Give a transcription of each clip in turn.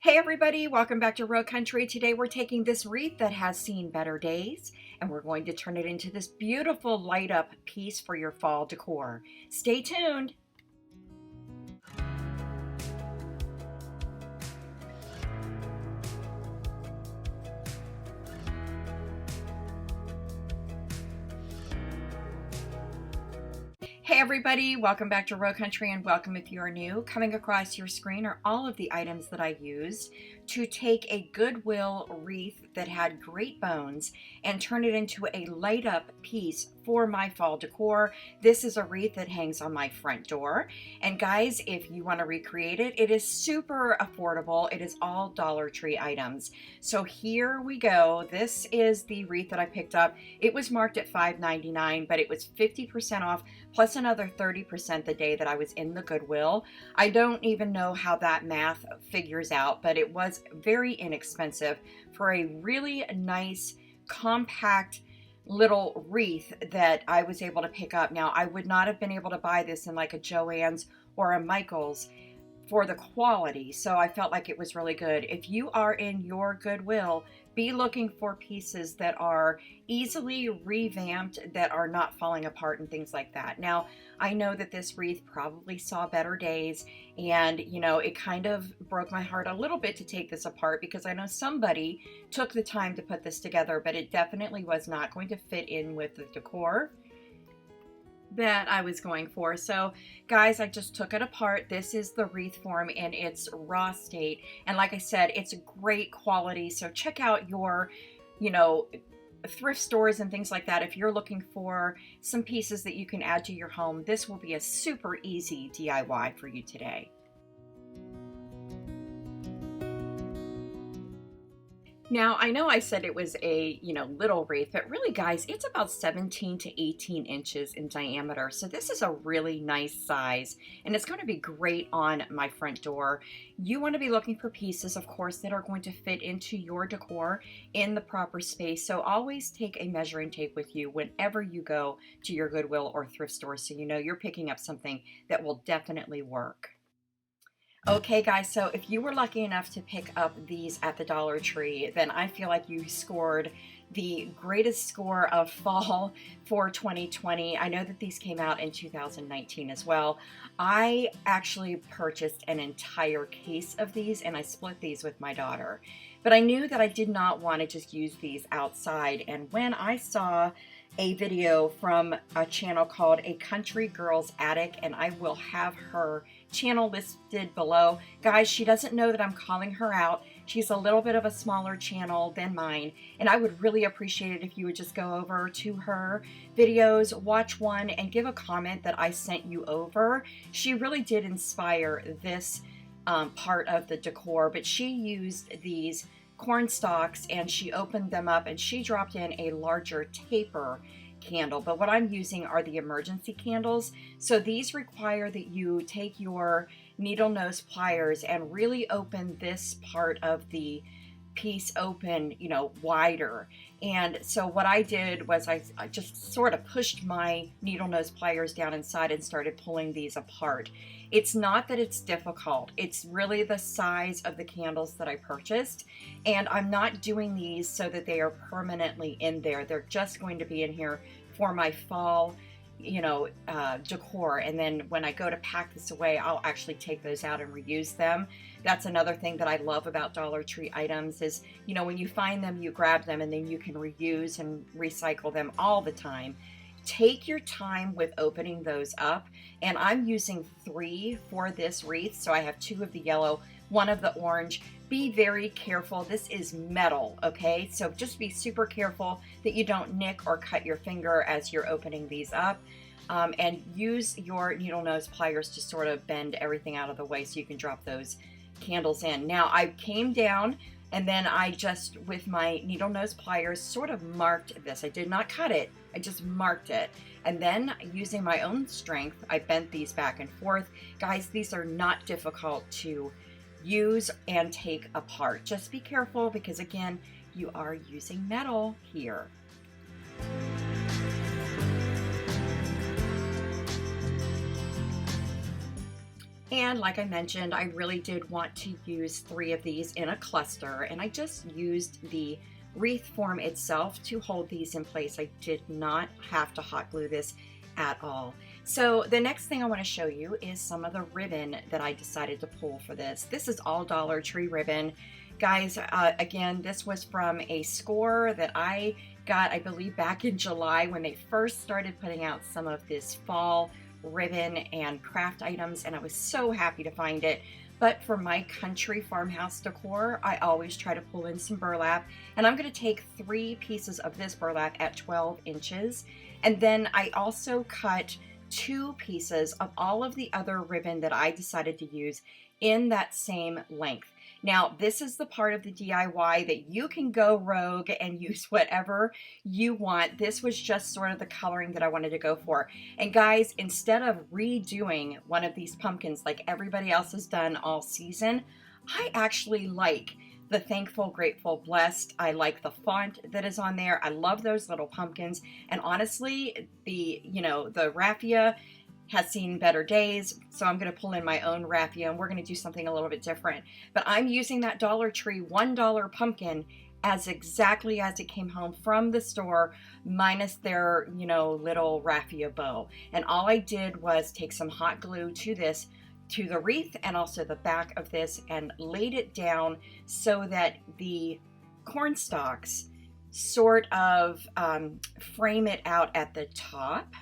Hey everybody, welcome back to Row Country. Today we're taking this wreath that has seen better days and we're going to turn it into this beautiful light up piece for your fall decor. Stay tuned. Hey everybody, welcome back to Row Country and welcome if you are new. Coming across your screen are all of the items that I used to take a Goodwill wreath that had great bones and turn it into a light up piece for my fall decor. This is a wreath that hangs on my front door. And guys, if you want to recreate it, it is super affordable. It is all Dollar Tree items. So here we go. This is the wreath that I picked up. It was marked at $5.99, but it was 50% off plus another 30% the day that I was in the Goodwill. I don't even know how that math figures out, but it was very inexpensive for a really nice, compact little wreath that I was able to pick up. Now, I would not have been able to buy this in like a Joann's or a Michael's for the quality, so I felt like it was really good. If you are in your Goodwill, be looking for pieces that are easily revamped, that are not falling apart and things like that. Now, I know that this wreath probably saw better days, and it kind of broke my heart a little bit to take this apart because I know somebody took the time to put this together, but it definitely was not going to fit in with the decor that I was going for. So guys, I just took it apart. This is the wreath form in its raw state, and like I said, it's a great quality. So check out your thrift stores and things like that if you're looking for some pieces that you can add to your home. This will be a super easy DIY for you today. Now, I know I said it was a, little wreath, but really, guys, it's about 17 to 18 inches in diameter. So this is a really nice size, and it's going to be great on my front door. You want to be looking for pieces, of course, that are going to fit into your decor in the proper space. So always take a measuring tape with you whenever you go to your Goodwill or thrift store, so you know you're picking up something that will definitely work. Okay guys, so if you were lucky enough to pick up these at the Dollar Tree, then I feel like you scored the greatest score of fall for 2020. I know that these came out in 2019 as well. I actually purchased an entire case of these and I split these with my daughter. But I knew that I did not want to just use these outside, and when I saw a video from a channel called A Country Girl's Attic, and I will have her channel listed below. Guys, she doesn't know that I'm calling her out. She's a little bit of a smaller channel than mine, and I would really appreciate it if you would just go over to her videos, watch one, and give a comment that I sent you over. She really did inspire this part of the decor, but she used these corn stalks and she opened them up and she dropped in a larger taper candle. But what I'm using are the emergency candles. So these require that you take your needle nose pliers and really open this part of the piece open, wider. And so what I did was I just sort of pushed my needle nose pliers down inside and started pulling these apart. It's not that it's difficult. It's really the size of the candles that I purchased. And I'm not doing these so that they are permanently in there. They're just going to be in here for my fall decor, and then when I go to pack this away, I'll actually take those out and reuse them. That's another thing that I love about Dollar Tree items is, when you find them, you grab them and then you can reuse and recycle them all the time. Take your time with opening those up, and I'm using 3 for this wreath. So I have 2 of the yellow, 1 of the orange. Be very careful. This is metal, okay? So just be super careful that you don't nick or cut your finger as you're opening these up. And use your needle nose pliers to sort of bend everything out of the way so you can drop those candles in. Now I came down and then I just, with my needle nose pliers, sort of marked this. I did not cut it, I just marked it. And then using my own strength, I bent these back and forth. Guys, these are not difficult to use and take apart. Just be careful because again, you are using metal here. And like I mentioned, I really did want to use 3 of these in a cluster, and I just used the wreath form itself to hold these in place. I did not have to hot glue this at all. So the next thing I want to show you is some of the ribbon that I decided to pull for this. This is all Dollar Tree ribbon. Guys, again, this was from a score that I got, I believe, back in July when they first started putting out some of this fall ribbon and craft items, and I was so happy to find it. But for my country farmhouse decor, I always try to pull in some burlap, and I'm going to take 3 pieces of this burlap at 12 inches, and then I also cut 2 pieces of all of the other ribbon that I decided to use in that same length. Now, this is the part of the DIY that you can go rogue and use whatever you want. This was just sort of the coloring that I wanted to go for. And guys, instead of redoing one of these pumpkins like everybody else has done all season, I actually like the Thankful, Grateful, Blessed. I like the font that is on there. I love those little pumpkins. And honestly, the raffia has seen better days, so I'm going to pull in my own raffia, and we're going to do something a little bit different. But I'm using that Dollar Tree $1 pumpkin as exactly as it came home from the store, minus their, little raffia bow. And all I did was take some hot glue to the wreath and also the back of this, and laid it down so that the corn stalks sort of frame it out at the top.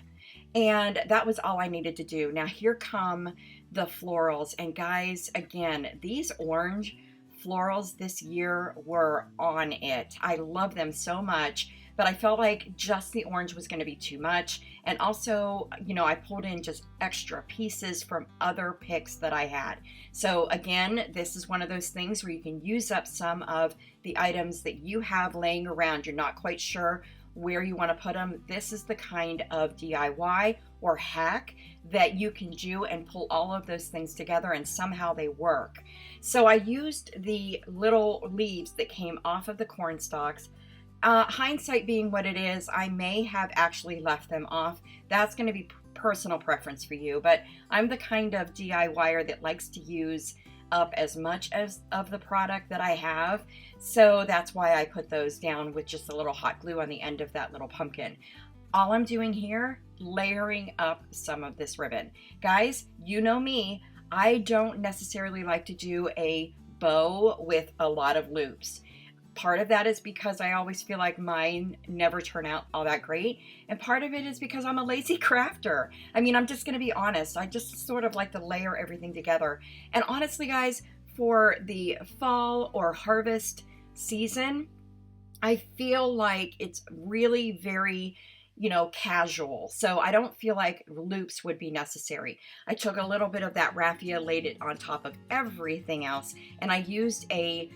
And that was all I needed to do. Now here come the florals. And guys, again, these orange florals this year were on it. I love them so much, but I felt like just the orange was going to be too much. And also, I pulled in just extra pieces from other picks that I had. So again, this is one of those things where you can use up some of the items that you have laying around. You're not quite sure where you want to put them. This is the kind of DIY or hack that you can do and pull all of those things together, and somehow they work. So I used the little leaves that came off of the corn stalks. Hindsight being what it is, I may have actually left them off. That's going to be personal preference for you, but I'm the kind of DIYer that likes to use up as much as of the product that I have. So that's why I put those down with just a little hot glue on the end of that little pumpkin. All I'm doing here, layering up some of this ribbon. Guys, you know me, I don't necessarily like to do a bow with a lot of loops. Part of that is because I always feel like mine never turn out all that great. And part of it is because I'm a lazy crafter. I mean, I'm just going to be honest. I just sort of like to layer everything together. And honestly, guys, for the fall or harvest season, I feel like it's really very, casual. So I don't feel like loops would be necessary. I took a little bit of that raffia, laid it on top of everything else, and I used a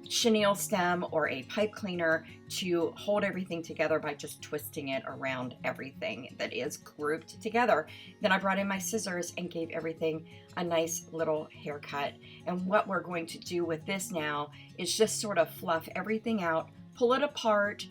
chenille stem or a pipe cleaner to hold everything together by just twisting it around everything that is grouped together. Then I brought in my scissors and gave everything a nice little haircut. And what we're going to do with this now is just sort of fluff everything out, pull it apart,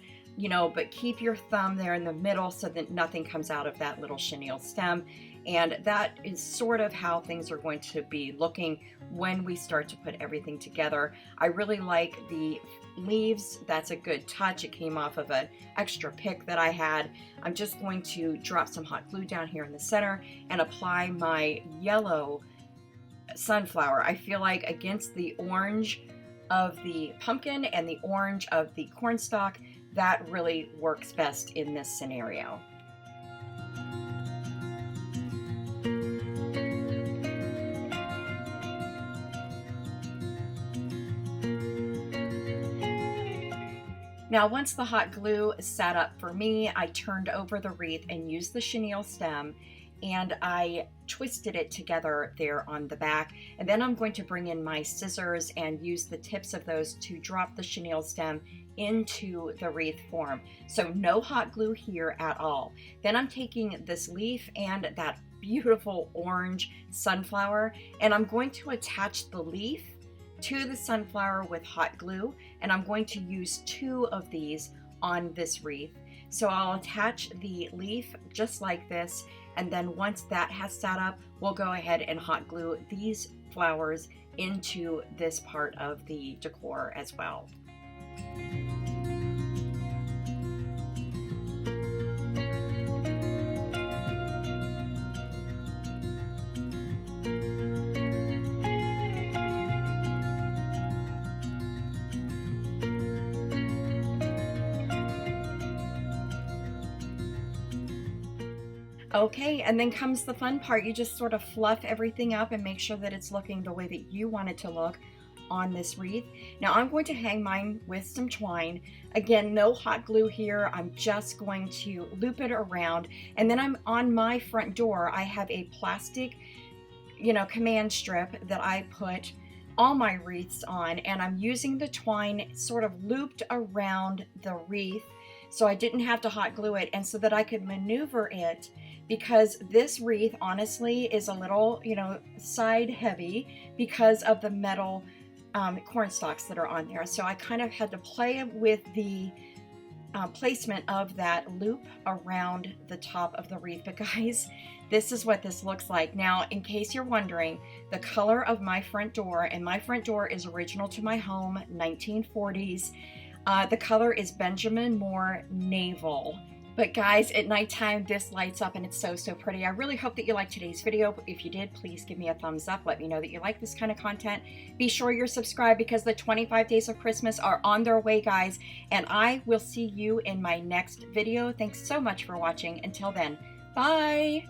but keep your thumb there in the middle so that nothing comes out of that little chenille stem. And that is sort of how things are going to be looking when we start to put everything together. I really like the leaves. That's a good touch. It came off of an extra pick that I had. I'm just going to drop some hot glue down here in the center and apply my yellow sunflower. I feel like against the orange of the pumpkin and the orange of the cornstalk, that really works best in this scenario. Now, once the hot glue sat up for me, I turned over the wreath and used the chenille stem, and I twisted it together there on the back. And then I'm going to bring in my scissors and use the tips of those to drop the chenille stem into the wreath form. So no hot glue here at all. Then I'm taking this leaf and that beautiful orange sunflower, and I'm going to attach the leaf to the sunflower with hot glue, and I'm going to use 2 of these on this wreath. So I'll attach the leaf just like this, And then once that has sat up, we'll go ahead and hot glue these flowers into this part of the decor as well. Okay, and then comes the fun part. You just sort of fluff everything up and make sure that it's looking the way that you want it to look on this wreath. Now I'm going to hang mine with some twine. Again, no hot glue here. I'm just going to loop it around. And then I'm on my front door, I have a plastic, command strip that I put all my wreaths on, and I'm using the twine sort of looped around the wreath so I didn't have to hot glue it, and so that I could maneuver it, because this wreath honestly is a little, side heavy because of the metal corn stalks that are on there. So I kind of had to play with the placement of that loop around the top of the wreath. But guys, this is what this looks like. Now, in case you're wondering, the color of my front door, and my front door is original to my home, 1940s. The color is Benjamin Moore Naval. But guys, at nighttime, this lights up and it's so, so pretty. I really hope that you liked today's video. If you did, please give me a thumbs up. Let me know that you like this kind of content. Be sure you're subscribed, because the 25 days of Christmas are on their way, guys. And I will see you in my next video. Thanks so much for watching. Until then, bye.